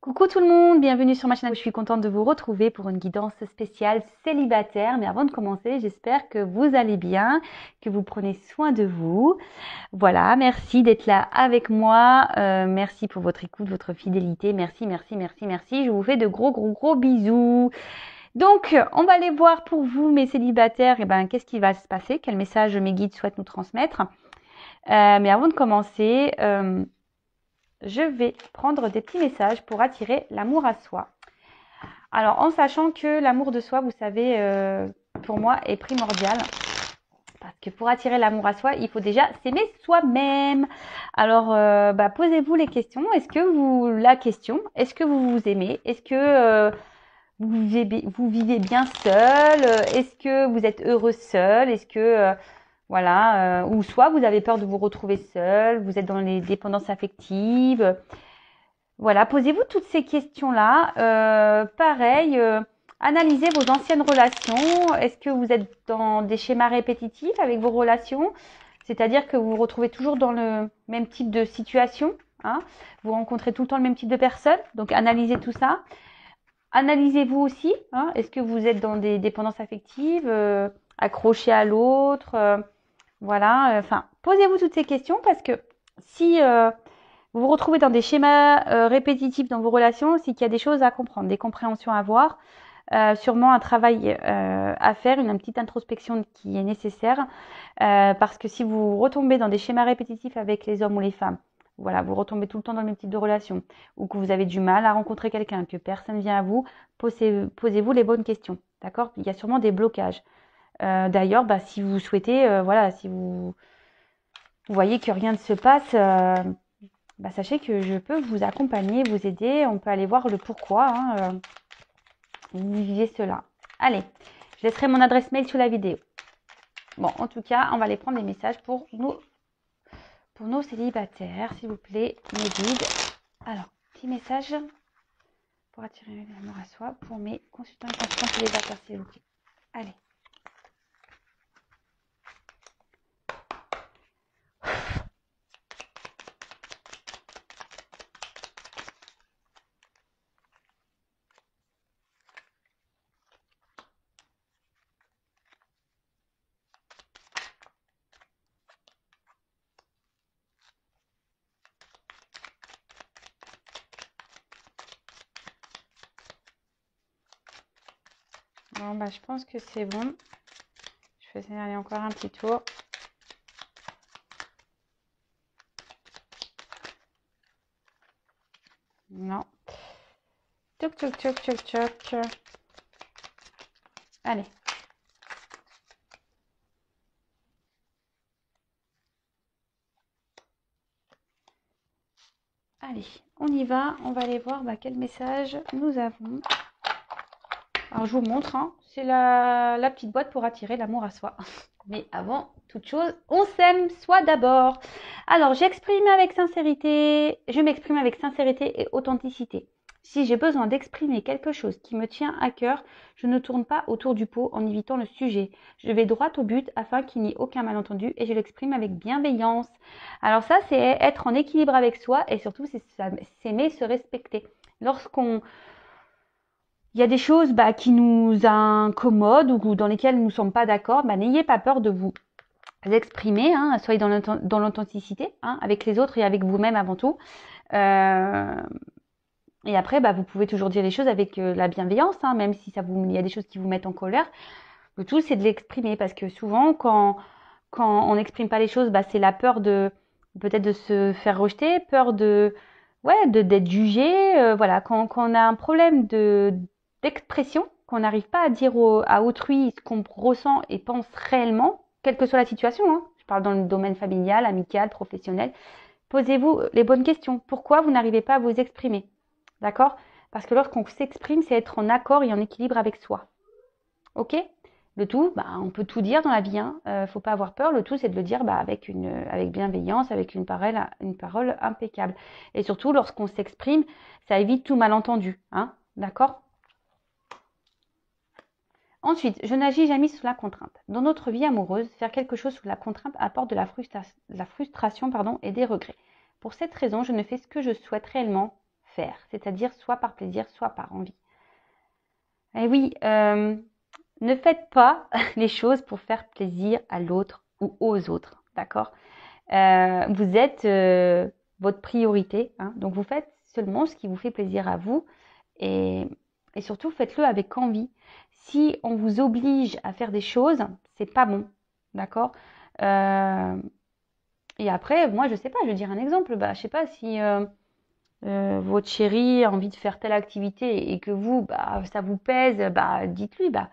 Coucou tout le monde, bienvenue sur ma chaîne. Je suis contente de vous retrouver pour une guidance spéciale célibataire. Mais avant de commencer, j'espère que vous allez bien, que vous prenez soin de vous. Voilà, merci d'être là avec moi. Merci pour votre écoute, votre fidélité. Merci, merci, merci, merci. Je vous fais de gros bisous. Donc, on va aller voir pour vous, mes célibataires, qu'est-ce qui va se passer, quel message mes guides souhaitent nous transmettre. Mais avant de commencer, je vais prendre des petits messages pour attirer l'amour à soi. Alors, en sachant que l'amour de soi, vous savez, pour moi, est primordial. Parce que pour attirer l'amour à soi, il faut déjà s'aimer soi-même. Alors, posez-vous les questions. Est-ce que vous vous aimez? Est-ce que vous vivez bien seul? Est-ce que vous êtes heureux seul? Est-ce que, ou soit vous avez peur de vous retrouver seul, vous êtes dans les dépendances affectives. Voilà, posez-vous toutes ces questions-là. Pareil, analysez vos anciennes relations. Est-ce que vous êtes dans des schémas répétitifs avec vos relations? C'est-à-dire que vous vous retrouvez toujours dans le même type de situation, hein? Vous rencontrez tout le temps le même type de personnes. Donc, analysez tout ça. Analysez-vous aussi, hein? Est-ce que vous êtes dans des dépendances affectives, accrochés à l'autre, posez-vous toutes ces questions parce que si vous vous retrouvez dans des schémas répétitifs dans vos relations, c'est qu'il y a des choses à comprendre, des compréhensions à avoir, sûrement un travail à faire, une petite introspection qui est nécessaire, parce que si vous retombez dans des schémas répétitifs avec les hommes ou les femmes, voilà, vous retombez tout le temps dans le même type de relation, ou que vous avez du mal à rencontrer quelqu'un, que personne vient à vous, posez-vous les bonnes questions, d'accord? Il y a sûrement des blocages. D'ailleurs, si vous souhaitez, si vous voyez que rien ne se passe, sachez que je peux vous accompagner, vous aider. On peut aller voir le pourquoi vous vivez cela. Allez, je laisserai mon adresse mail sous la vidéo. Bon, en tout cas, on va aller prendre des messages pour nos célibataires, s'il vous plaît, mes guides. Alors, petit message pour attirer l'amour à soi pour mes consultants et consultantes célibataires, s'il vous plaît. Allez. Bon, je pense que c'est bon. Je vais aller encore un petit tour. Non. Toc, toc, toc, toc, toc. Allez. Allez, on y va. On va aller voir quel message nous avons. Alors, je vous montre. Hein, c'est la petite boîte pour attirer l'amour à soi. Mais avant toute chose, on s'aime soi d'abord. Alors, je m'exprime avec sincérité et authenticité. Si j'ai besoin d'exprimer quelque chose qui me tient à cœur, je ne tourne pas autour du pot en évitant le sujet. Je vais droit au but afin qu'il n'y ait aucun malentendu et je l'exprime avec bienveillance. Alors ça, c'est être en équilibre avec soi et surtout, c'est s'aimer, se respecter. Il y a des choses qui nous incommodent ou dans lesquelles nous ne sommes pas d'accord, n'ayez pas peur de vous exprimer, hein, soyez dans l'authenticité, hein, avec les autres et avec vous-même avant tout. Et après, vous pouvez toujours dire les choses avec la bienveillance, hein, même si il y a des choses qui vous mettent en colère. Le tout, c'est de l'exprimer parce que souvent, quand on n'exprime pas les choses, c'est la peur peut-être de se faire rejeter, peur d'être jugé. Quand on a un problème d'expression, qu'on n'arrive pas à dire à autrui ce qu'on ressent et pense réellement, quelle que soit la situation, hein, je parle dans le domaine familial, amical, professionnel, posez-vous les bonnes questions. Pourquoi vous n'arrivez pas à vous exprimer? D'accord? Parce que lorsqu'on s'exprime, c'est être en accord et en équilibre avec soi. Ok? Le tout, on peut tout dire dans la vie, hein. Faut pas avoir peur. Le tout, c'est de le dire avec bienveillance, avec une parole impeccable. Et surtout, lorsqu'on s'exprime, ça évite tout malentendu, hein. D'accord? Ensuite, je n'agis jamais sous la contrainte. Dans notre vie amoureuse, faire quelque chose sous la contrainte apporte de la frustration et des regrets. Pour cette raison, je ne fais ce que je souhaite réellement faire, c'est-à-dire soit par plaisir, soit par envie. Et oui, ne faites pas les choses pour faire plaisir à l'autre ou aux autres, d'accord? Vous êtes votre priorité, hein, donc vous faites seulement ce qui vous fait plaisir à vous et surtout faites-le avec envie. Si on vous oblige à faire des choses, c'est pas bon, d'accord? Et après, moi, je sais pas, je vais dire un exemple. Bah, je sais pas si votre chéri a envie de faire telle activité et que vous, bah, ça vous pèse, bah, dites-lui, bah,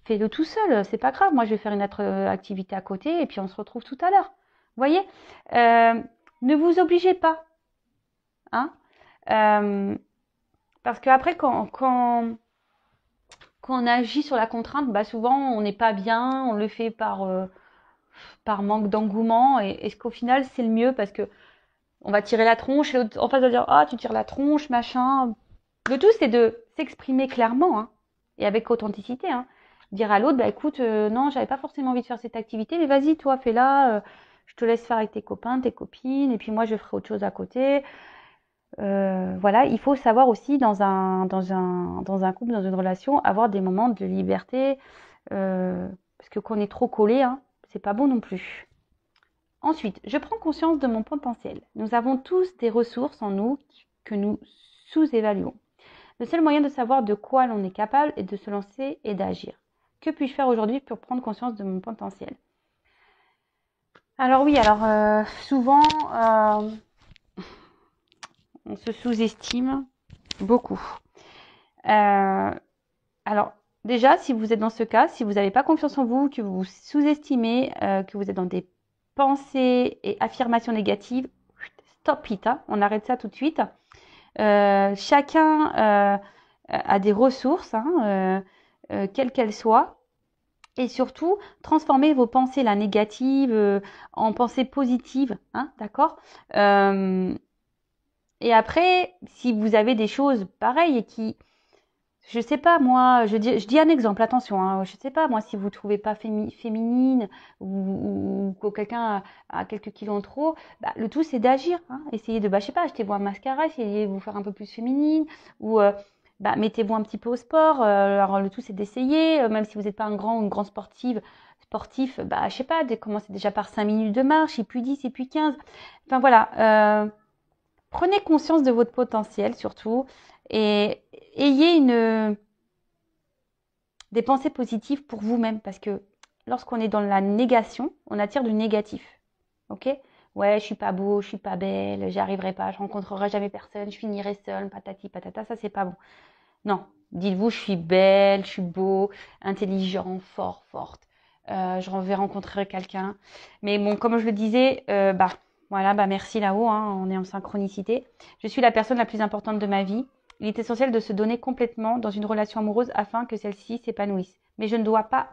fais-le tout seul, c'est pas grave. Moi, je vais faire une autre activité à côté et puis on se retrouve tout à l'heure. Vous voyez, ne vous obligez pas, hein, parce qu'après, quand on agit sur la contrainte, bah, souvent, on n'est pas bien, on le fait par manque d'engouement et est-ce qu'au final, c'est le mieux parce que on va tirer la tronche et l'autre en face va dire ah tu tires la tronche machin. Le tout c'est de s'exprimer clairement hein, et avec authenticité. Hein. Dire à l'autre bah écoute non j'avais pas forcément envie de faire cette activité mais vas-y toi fais-la. Je te laisse faire avec tes copains, tes copines et puis moi je ferai autre chose à côté. Voilà, il faut savoir aussi dans un couple, dans une relation, avoir des moments de liberté parce que quand on est trop collé, hein, c'est pas bon non plus. Ensuite, je prends conscience de mon potentiel. Nous avons tous des ressources en nous que nous sous-évaluons. Le seul moyen de savoir de quoi l'on est capable est de se lancer et d'agir. Que puis-je faire aujourd'hui pour prendre conscience de mon potentiel? Alors oui, souvent, on se sous-estime beaucoup. Alors déjà, si vous êtes dans ce cas, si vous n'avez pas confiance en vous, que vous vous sous-estimez, que vous êtes dans des pensées et affirmations négatives, stop it, hein, on arrête ça tout de suite. Chacun a des ressources, hein, quelles qu'elles soient. Et surtout, transformez vos pensées la négative en pensées positives, hein, d'accord Et après, si vous avez des choses pareilles et qui, je sais pas moi, je dis un exemple, attention, hein, je sais pas moi si vous trouvez pas féminine ou que quelqu'un a quelques kilos en trop, bah, le tout c'est d'agir, hein, essayez de, bah, je sais pas, achetez-vous un mascara, essayez de vous faire un peu plus féminine ou bah, mettez-vous un petit peu au sport. Alors le tout c'est d'essayer, même si vous n'êtes pas un grand ou une grande sportif, bah je sais pas, commencez déjà par 5 minutes de marche, et puis 10, et puis 15. Enfin voilà, prenez conscience de votre potentiel surtout et ayez des pensées positives pour vous-même parce que lorsqu'on est dans la négation, on attire du négatif. Ok? Ouais, je suis pas beau, je suis pas belle, j'y arriverai pas, je rencontrerai jamais personne, je finirai seule, patati patata, ça c'est pas bon. Non, dites-vous, je suis belle, je suis beau, intelligent, forte. Je vais rencontrer quelqu'un. Mais bon, comme je le disais, bah voilà, bah merci là-haut, hein, on est en synchronicité. Je suis la personne la plus importante de ma vie. Il est essentiel de se donner complètement dans une relation amoureuse afin que celle-ci s'épanouisse. Mais je ne dois pas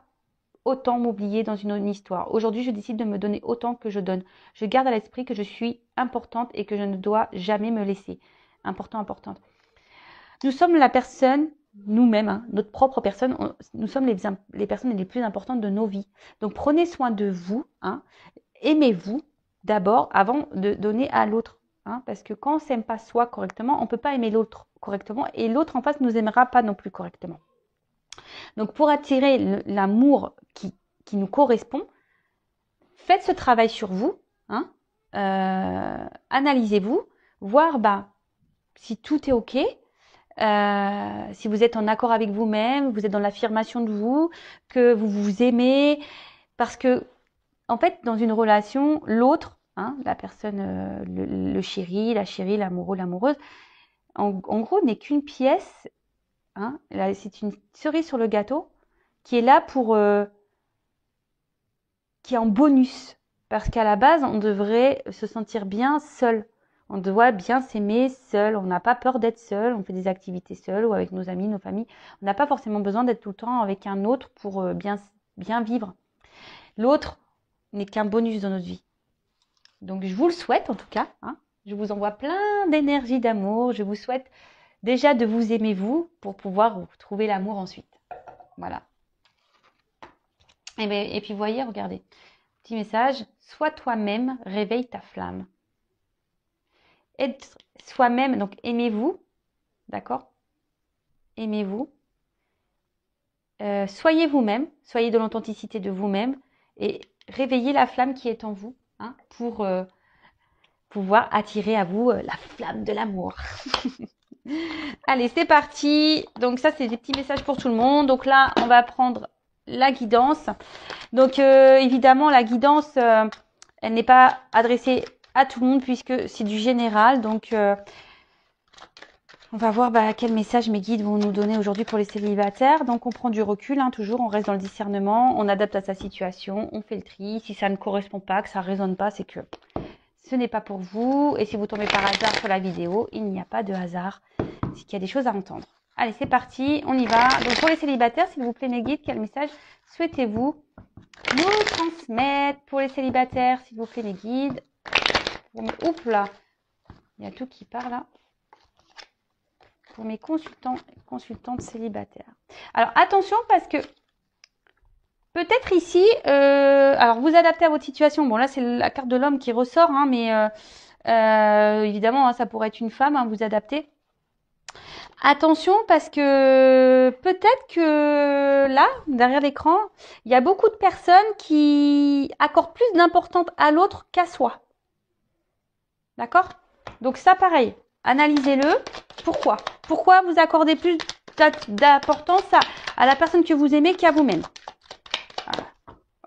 autant m'oublier dans une histoire. Aujourd'hui, je décide de me donner autant que je donne. Je garde à l'esprit que je suis importante et que je ne dois jamais me laisser. Importante. Nous sommes la personne, nous-mêmes, hein, notre propre personne, nous sommes les personnes les plus importantes de nos vies. Donc prenez soin de vous, hein, aimez-vous d'abord avant de donner à l'autre. Hein, parce que quand on ne s'aime pas soi correctement, on ne peut pas aimer l'autre correctement et l'autre en face ne nous aimera pas non plus correctement. Donc pour attirer l'amour qui nous correspond, faites ce travail sur vous, hein, analysez-vous, voir bah, si tout est OK, si vous êtes en accord avec vous-même, vous êtes dans l'affirmation de vous, que vous vous aimez, parce que en fait, dans une relation, l'autre, hein, la personne, le chéri, la chérie, l'amoureux, l'amoureuse, en gros, n'est qu'une pièce, hein, c'est une cerise sur le gâteau qui est là qui est en bonus, parce qu'à la base, on devrait se sentir bien seul. On doit bien s'aimer seul. On n'a pas peur d'être seul. On fait des activités seuls ou avec nos amis, nos familles. On n'a pas forcément besoin d'être tout le temps avec un autre pour bien vivre. L'autre n'est qu'un bonus dans notre vie. Donc, je vous le souhaite en tout cas. Hein. Je vous envoie plein d'énergie, d'amour. Je vous souhaite déjà de vous aimer vous pour pouvoir trouver l'amour ensuite. Voilà. Et puis, voyez, regardez. Petit message. Sois toi-même, réveille ta flamme. être soi-même, donc aimez-vous, d'accord? Aimez-vous. Soyez vous-même, soyez de l'authenticité de vous-même et réveillez la flamme qui est en vous hein, pour pouvoir attirer à vous la flamme de l'amour. Allez, c'est parti. Donc ça, c'est des petits messages pour tout le monde. Donc là, on va prendre la guidance. Donc évidemment, la guidance, elle n'est pas adressée à tout le monde puisque c'est du général. Donc on va voir quel message mes guides vont nous donner aujourd'hui pour les célibataires. Donc on prend du recul, hein, toujours, on reste dans le discernement, on adapte à sa situation, on fait le tri. Si ça ne correspond pas, que ça ne résonne pas, c'est que ce n'est pas pour vous. Et si vous tombez par hasard sur la vidéo, il n'y a pas de hasard. C'est qu'il y a des choses à entendre. Allez, c'est parti, on y va. Donc pour les célibataires, s'il vous plaît mes guides, quel message souhaitez-vous nous transmettre pour les célibataires, s'il vous plaît mes guides? Oups là, il y a tout qui part là. Pour mes consultantes célibataires. Alors attention parce que peut-être ici, alors vous adaptez à votre situation. Bon là c'est la carte de l'homme qui ressort, hein, mais évidemment hein, ça pourrait être une femme, hein, vous adaptez. Attention parce que peut-être que là, derrière l'écran, il y a beaucoup de personnes qui accordent plus d'importance à l'autre qu'à soi. D'accord? Donc ça pareil, analysez-le. Pourquoi? Pourquoi vous accordez plus d'importance à la personne que vous aimez qu'à vous-même?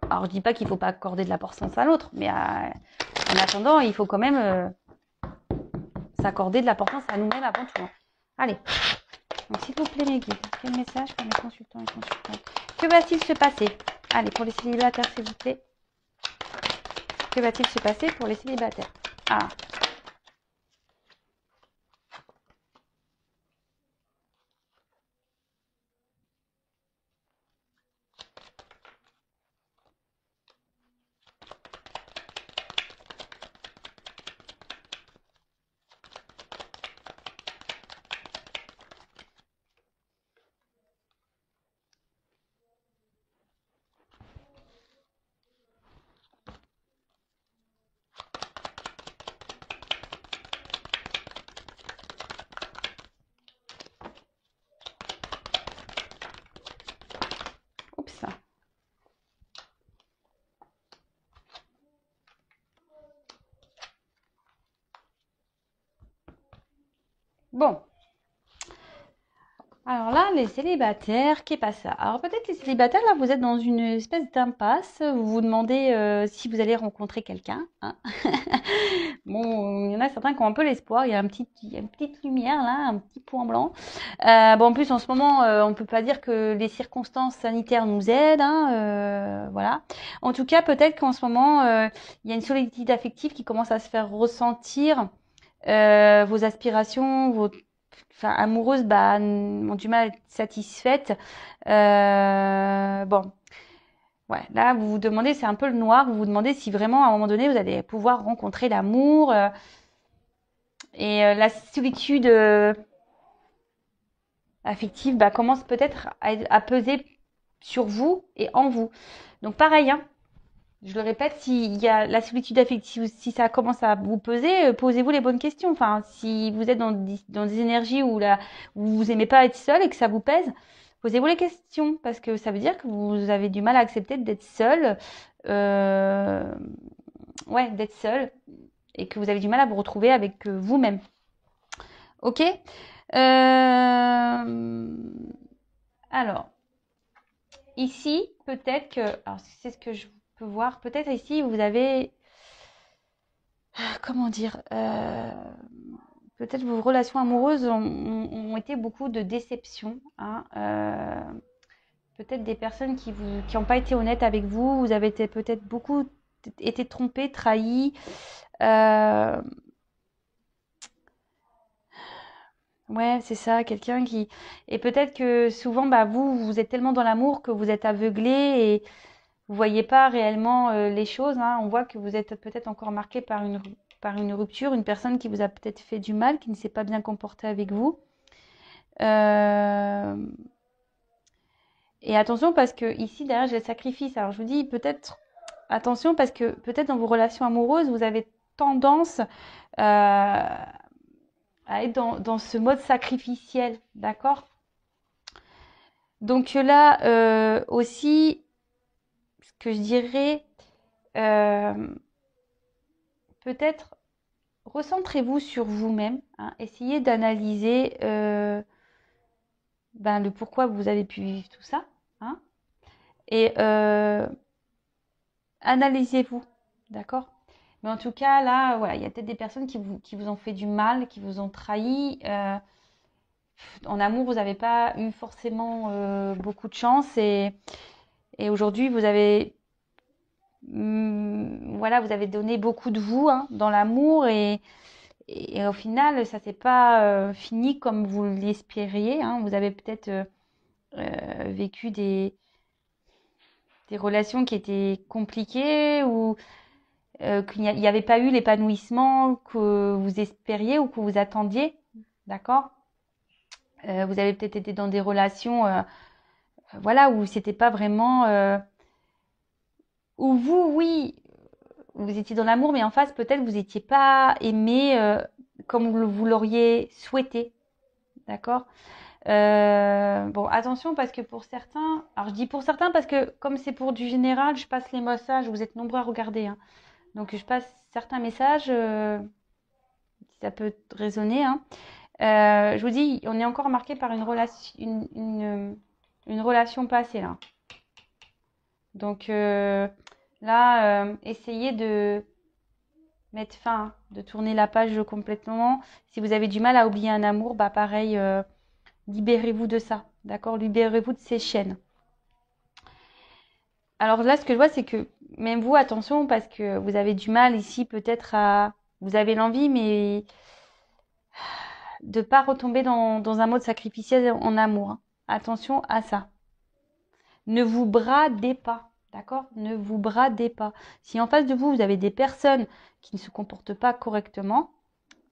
Alors je dis pas qu'il ne faut pas accorder de l'importance à l'autre, mais en attendant, il faut quand même s'accorder de l'importance à nous-mêmes avant tout. Allez, donc s'il vous plaît mes guides, quel message pour mes consultants et consultantes? Que va-t-il se passer? Allez, pour les célibataires s'il vous plaît. Que va-t-il se passer pour les célibataires? Ah. Oups. Bon. Alors là, les célibataires, qu'est pas ça? Alors peut-être les célibataires, là, vous êtes dans une espèce d'impasse. Vous vous demandez si vous allez rencontrer quelqu'un. Hein. Bon, il y en a certains qui ont un peu l'espoir. Il y a une petite lumière là, un petit point blanc. Bon, en plus, en ce moment, on peut pas dire que les circonstances sanitaires nous aident. Hein, voilà. En tout cas, peut-être qu'en ce moment, il y a une solitude affective qui commence à se faire ressentir. Vos aspirations, amoureuses ont du mal à être satisfaites. Bon, ouais, là vous vous demandez, c'est un peu le noir, vous vous demandez si vraiment à un moment donné vous allez pouvoir rencontrer l'amour et la solitude affective commence peut-être à peser sur vous et en vous. Donc pareil, hein, je le répète, s'il y a la solitude affective, si ça commence à vous peser, posez-vous les bonnes questions. Enfin, si vous êtes dans des énergies où vous aimez pas être seul et que ça vous pèse, posez-vous les questions parce que ça veut dire que vous avez du mal à accepter d'être seul, d'être seul et que vous avez du mal à vous retrouver avec vous-même. Ok. Alors, ici, peut-être que, alors c'est ce que je peux voir, peut-être ici vous avez, comment dire, peut-être vos relations amoureuses ont été beaucoup de déceptions. Hein, peut-être des personnes qui n'ont pas été honnêtes avec vous. Vous avez peut-être beaucoup été trompés, trahis. Ouais, c'est ça, quelqu'un qui... Et peut-être que souvent, vous êtes tellement dans l'amour que vous êtes aveuglé et vous voyez pas réellement les choses. Hein. On voit que vous êtes peut-être encore marqué par une rupture, une personne qui vous a peut-être fait du mal, qui ne s'est pas bien comportée avec vous. Et attention parce que ici, derrière, j'ai le sacrifice. Alors je vous dis peut-être, attention parce que peut-être dans vos relations amoureuses, vous avez tendance à être dans ce mode sacrificiel, d'accord? Donc là aussi, ce que je dirais, peut-être recentrez-vous sur vous-même, hein, essayez d'analyser le pourquoi vous avez pu vivre tout ça, hein, et analysez-vous, d'accord? Mais en tout cas, là, voilà, il y a peut-être des personnes qui vous ont fait du mal, qui vous ont trahi. En amour, vous n'avez pas eu forcément beaucoup de chance et aujourd'hui, vous avez voilà, vous avez donné beaucoup de vous, hein, dans l'amour et au final, ça s'est pas fini comme vous l'espériez, hein. Vous avez peut-être vécu des relations qui étaient compliquées ou qu'il n'y avait pas eu l'épanouissement que vous espériez ou que vous attendiez, d'accord? Vous avez peut-être été dans des relations, voilà, où c'était pas vraiment, où vous, oui, vous étiez dans l'amour, mais en face, peut-être vous n'étiez pas aimé comme vous l'auriez souhaité, d'accord? Bon, attention parce que pour certains, alors je dis pour certains parce que comme c'est pour du général, je passe les messages, vous êtes nombreux à regarder, hein. Donc je passe certains messages, si ça peut résonner, hein. Je vous dis, on est encore marqué par une relation, une relation passée là. Donc là, essayez de mettre fin, de tourner la page complètement. Si vous avez du mal à oublier un amour, bah pareil, libérez-vous de ça, d'accord? Libérez-vous de ces chaînes. Alors là, ce que je vois, c'est que même vous, attention, parce que vous avez du mal ici peut-être à... Vous avez l'envie, mais de pas retomber dans un mode sacrificiel en amour, hein. Attention à ça. Ne vous bradez pas, d'accord? Ne vous bradez pas. Si en face de vous, vous avez des personnes qui ne se comportent pas correctement,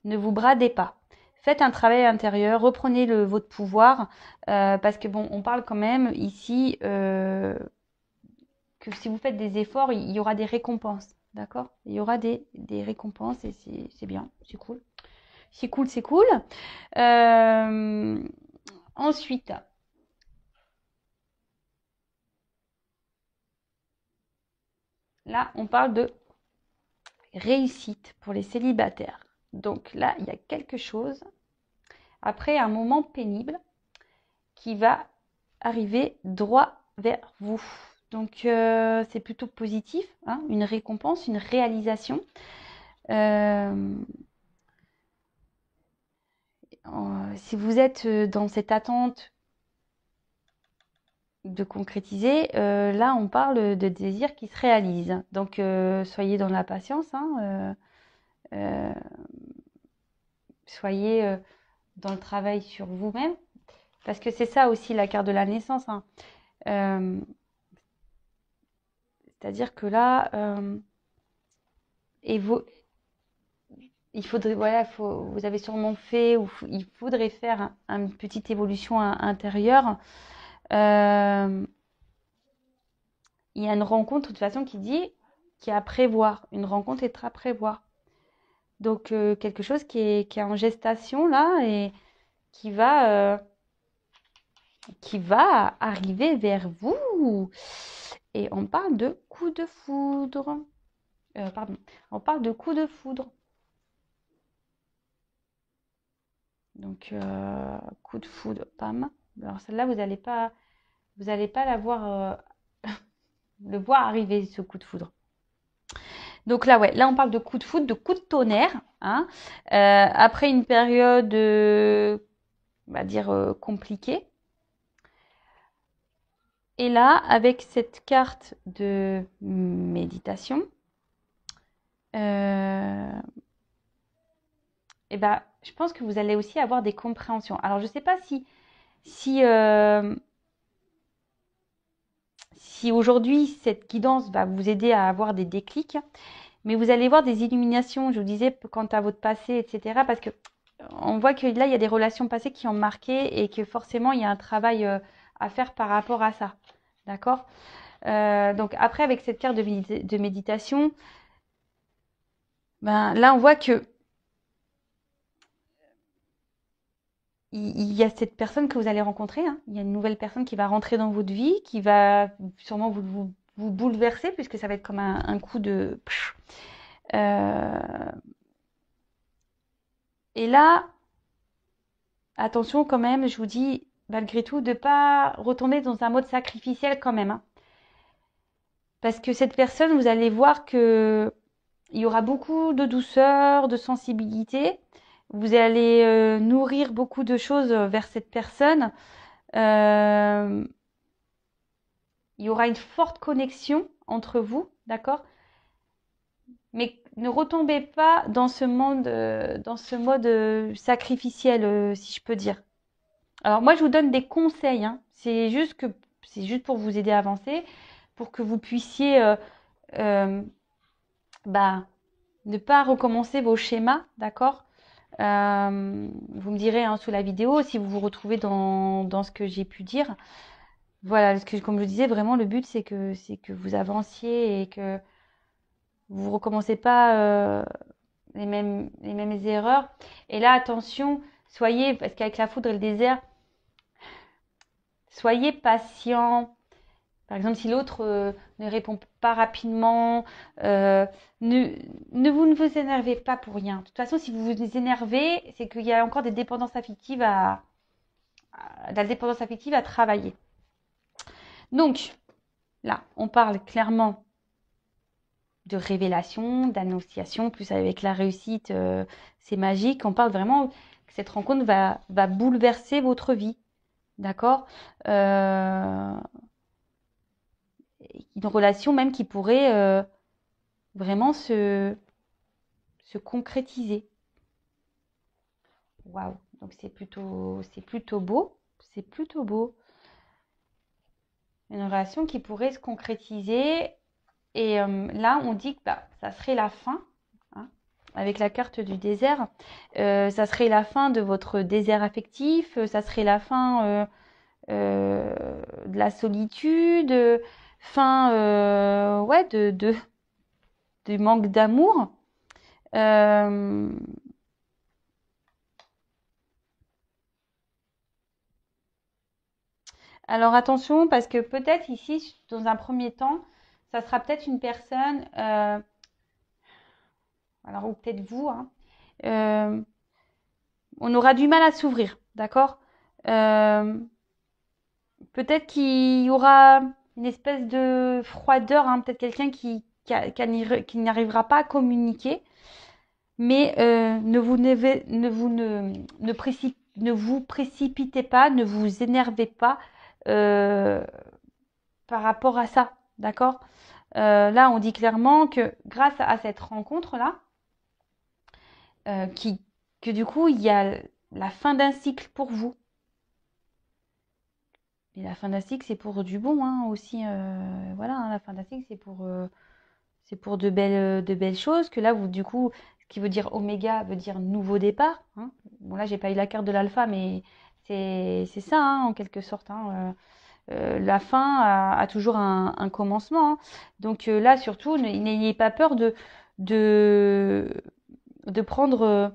ne vous bradez pas. Faites un travail intérieur, reprenez votre pouvoir, parce que bon, on parle quand même ici que si vous faites des efforts, il y aura des récompenses, d'accord? Il y aura des récompenses et c'est bien, c'est cool. C'est cool, c'est cool. Ensuite, là, on parle de réussite pour les célibataires. Donc là, il y a quelque chose, après un moment pénible, qui va arriver droit vers vous. Donc c'est plutôt positif, hein, une récompense, une réalisation. Si vous êtes dans cette attente de concrétiser, là on parle de désir qui se réalise. Donc soyez dans la patience, hein, soyez dans le travail sur vous-même, parce que c'est ça aussi la carte de la naissance, hein. C'est-à-dire que là, il faudrait, voilà, vous avez sûrement fait, ou il faudrait faire une petite évolution intérieure. Il y a une rencontre de toute façon qui est à prévoir. Une rencontre est à prévoir. Donc quelque chose qui est en gestation là et qui va arriver vers vous. Et on parle de coup de foudre. Pardon, on parle de coup de foudre. Donc coup de foudre, pam. Alors celle-là, vous allez pas la voir, le voir arriver ce coup de foudre. Donc là, ouais, là on parle de coup de foudre, de coup de tonnerre, hein. Après une période, on va dire compliquée. Et là, avec cette carte de méditation, et ben, je pense que vous allez aussi avoir des compréhensions. Alors, je ne sais pas si aujourd'hui cette guidance va vous aider à avoir des déclics, mais vous allez voir des illuminations, je vous disais, quant à votre passé, etc. Parce que on voit que là, il y a des relations passées qui ont marqué et que forcément, il y a un travail à faire par rapport à ça. D'accord? Donc après, avec cette carte de méditation, Ben, là, on voit que il y a cette personne que vous allez rencontrer, hein. Il y a une nouvelle personne qui va rentrer dans votre vie, qui va sûrement vous bouleverser, puisque ça va être comme un coup de... et là, attention quand même, je vous dis, malgré tout, de ne pas retomber dans un mode sacrificiel quand même, hein. Parce que cette personne, vous allez voir que il y aura beaucoup de douceur, de sensibilité. Vous allez nourrir beaucoup de choses vers cette personne. Euh, il y aura une forte connexion entre vous, d'accord? Mais ne retombez pas dans ce mode sacrificiel, si je peux dire. Alors moi, je vous donne des conseils, hein. C'est juste pour vous aider à avancer, pour que vous puissiez euh, bah, ne pas recommencer vos schémas, d'accord? Vous me direz hein, sous la vidéo si vous vous retrouvez dans ce que j'ai pu dire. Voilà, parce que comme je disais, vraiment le but c'est que vous avanciez et que vous recommencez pas les mêmes erreurs. Et là, attention, soyez, parce qu'avec la foudre et le désert, soyez patient. Par exemple, si l'autre ne répond pas rapidement, euh, ne, ne vous énervez pas pour rien. De toute façon, si vous vous énervez, c'est qu'il y a encore des dépendances affectives de la dépendance affective à travailler. Donc, là, on parle clairement de révélation, d'annonciation, plus avec la réussite, c'est magique. On parle vraiment que cette rencontre va bouleverser votre vie, d'accord? Une relation même qui pourrait vraiment se concrétiser. Waouh! Donc c'est plutôt beau, c'est plutôt beau. Une relation qui pourrait se concrétiser. Et là, on dit que bah, ça serait la fin, hein, avec la carte du désert. Ça serait la fin de votre désert affectif, ça serait la fin de la solitude, fin ouais, du manque d'amour. Euh, alors attention, parce que peut-être ici, dans un premier temps, ça sera peut-être une personne, alors ou peut-être vous, hein, euh, on aura du mal à s'ouvrir, d'accord? Euh, Peut-être qu'il y aura une espèce de froideur, hein, peut-être quelqu'un qui n'arrivera pas à communiquer, mais ne vous précipitez pas, ne vous énervez pas euh, par rapport à ça, d'accord? Là, on dit clairement que grâce à cette rencontre-là, euh, qui, que du coup, il y a la fin d'un cycle pour vous. Et la fin d'un cycle, c'est pour du bon hein, aussi. Voilà, hein, la fin d'un cycle, c'est pour de belles choses. Que là, vous, du coup, ce qui veut dire oméga veut dire nouveau départ. Hein. Bon, là, j'ai pas eu la carte de l'alpha, mais c'est ça, hein, en quelque sorte. Hein. La fin a toujours un commencement. Hein. Donc là, surtout, n'ayez pas peur de, de prendre,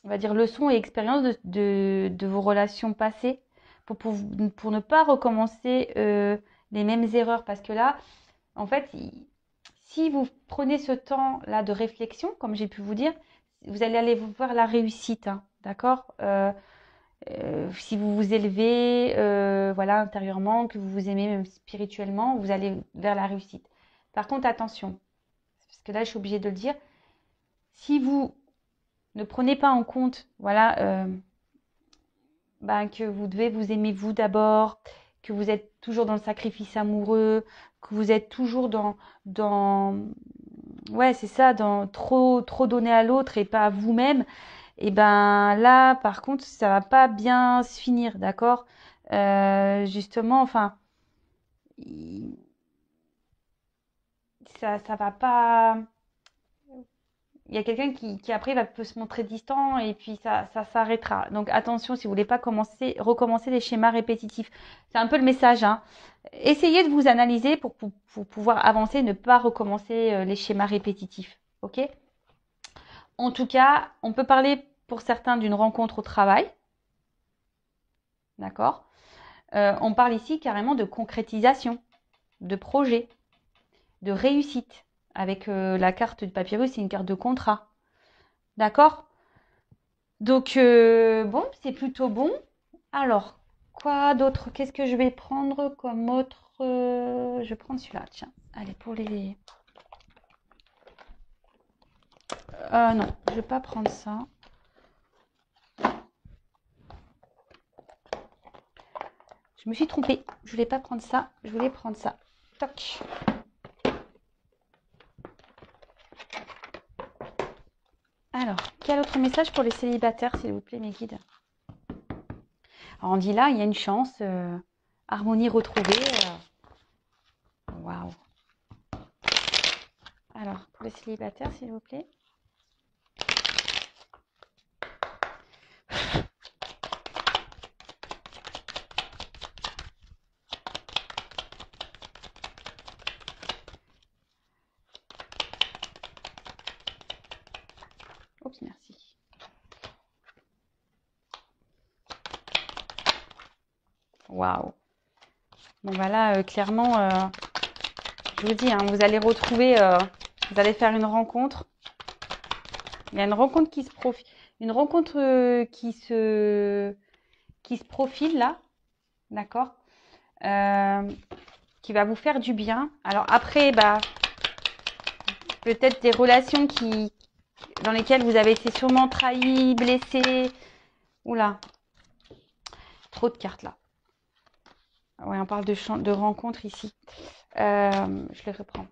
on va dire, leçons et expériences de vos relations passées pour ne pas recommencer les mêmes erreurs. Parce que là, en fait, si vous prenez ce temps-là de réflexion, comme j'ai pu vous dire, vous allez aller voir la réussite, hein, d'accord si vous vous élevez voilà, intérieurement, que vous vous aimez même spirituellement, vous allez vers la réussite. Par contre, attention, parce que là, je suis obligée de le dire, si vous ne prenez pas en compte, voilà, ben, que vous devez vous aimer vous d'abord, que vous êtes toujours dans le sacrifice amoureux, que vous êtes toujours dans, ouais, c'est ça, dans trop donner à l'autre et pas à vous-même, et ben là, par contre, ça va pas bien se finir, d'accord? Justement, enfin, ça va pas, il y a quelqu'un qui après peut se montrer distant et puis ça s'arrêtera. Donc attention si vous voulez pas recommencer les schémas répétitifs. C'est un peu le message, hein. Essayez de vous analyser pour pouvoir avancer, ne pas recommencer les schémas répétitifs. Ok? En tout cas, on peut parler pour certains d'une rencontre au travail. D'accord? On parle ici carrément de concrétisation, de projet, de réussite. Avec la carte du papyrus, c'est une carte de contrat. D'accord? Donc, bon, c'est plutôt bon. Alors, quoi d'autre? Qu'est-ce que je vais prendre comme autre? Je vais prendre celui-là, tiens. Allez, pour les... non, je vais pas prendre ça. Je me suis trompée. Je voulais pas prendre ça. Je voulais prendre ça. Toc. Alors, quel autre message pour les célibataires, s'il vous plaît, mes guides? Alors, on dit là, il y a une chance. Harmonie retrouvée. Waouh. Alors, pour les célibataires, s'il vous plaît. Oups, merci. Waouh. Bon, voilà, clairement, je vous dis, hein, vous allez retrouver, vous allez faire une rencontre. Il y a une rencontre qui se profile, une rencontre qui se profile là, d'accord, qui va vous faire du bien. Alors après, bah, peut-être des relations dans lesquelles vous avez été sûrement trahi, blessé. Oula, trop de cartes là. Ouais, on parle de rencontre ici. Je les reprends.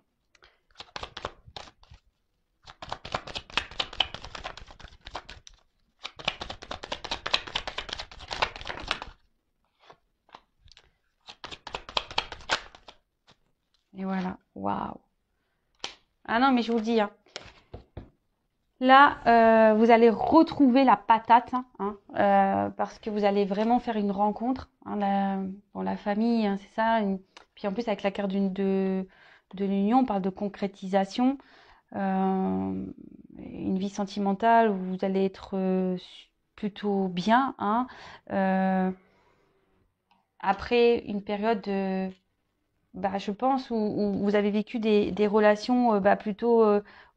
Et voilà, waouh. Ah non, mais je vous le dis, hein. Là, vous allez retrouver la patate, hein, parce que vous allez vraiment faire une rencontre. Hein, la famille, hein, c'est ça. Puis en plus, avec la carte de l'union, on parle de concrétisation. Une vie sentimentale où vous allez être plutôt bien. Hein, après une période de... Bah, je pense, où vous avez vécu des relations plutôt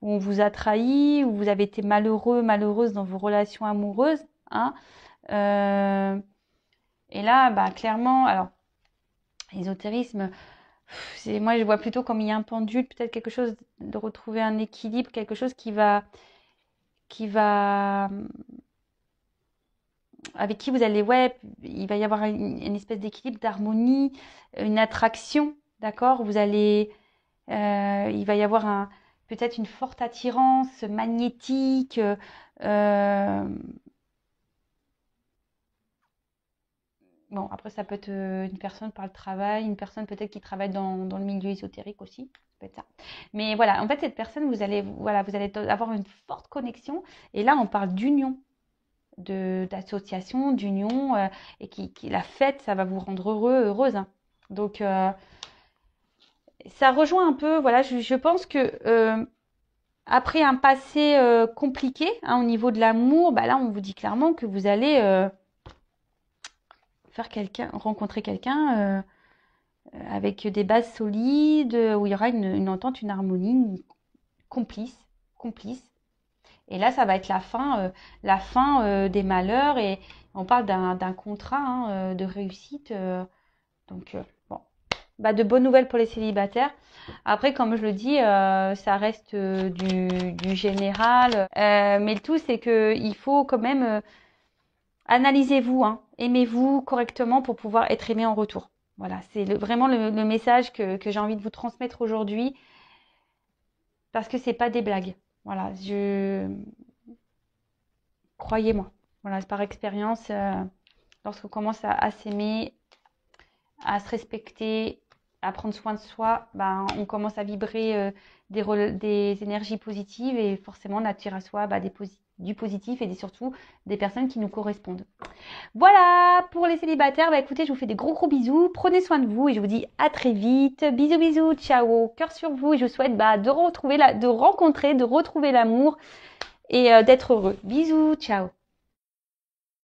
où on vous a trahi, où vous avez été malheureux, malheureuse dans vos relations amoureuses. Hein. Et là, bah, clairement, alors, l'ésotérisme, moi je vois plutôt comme il y a un pendule, peut-être quelque chose de retrouver un équilibre, quelque chose qui va avec qui vous allez, ouais, il va y avoir une espèce d'équilibre, d'harmonie, une attraction, d'accord? Vous allez... il va y avoir peut-être une forte attirance magnétique. Bon, après, ça peut être une personne par le travail, une personne peut-être qui travaille dans le milieu ésotérique aussi. Ça peut être ça. Mais voilà, en fait, cette personne, vous allez avoir une forte connexion. Et là, on parle d'union, d'association, d'union, et la fête, ça va vous rendre heureuse. Hein. Donc, ça rejoint un peu, voilà, je pense que après un passé compliqué hein, au niveau de l'amour, bah là on vous dit clairement que vous allez rencontrer quelqu'un avec des bases solides, où il y aura une entente, une harmonie, complice. Et là, ça va être la fin des malheurs et on parle d'un contrat hein, de réussite. Donc bon, bah, de bonnes nouvelles pour les célibataires. Après, comme je le dis, ça reste du général. Mais le tout, c'est que il faut quand même analysez-vous, hein, aimez-vous correctement pour pouvoir être aimé en retour. Voilà, c'est vraiment le message que j'ai envie de vous transmettre aujourd'hui, parce que c'est pas des blagues. Voilà, croyez-moi. Voilà, c'est par expérience, lorsqu'on commence à s'aimer, à se respecter, à prendre soin de soi, ben, on commence à vibrer des énergies positives et forcément on attire à soi du positif et surtout des personnes qui nous correspondent. Voilà pour les célibataires. Bah écoutez, je vous fais des gros bisous. Prenez soin de vous et je vous dis à très vite. Bisous bisous, ciao, cœur sur vous et je vous souhaite de retrouver de retrouver l'amour et d'être heureux. Bisous, ciao.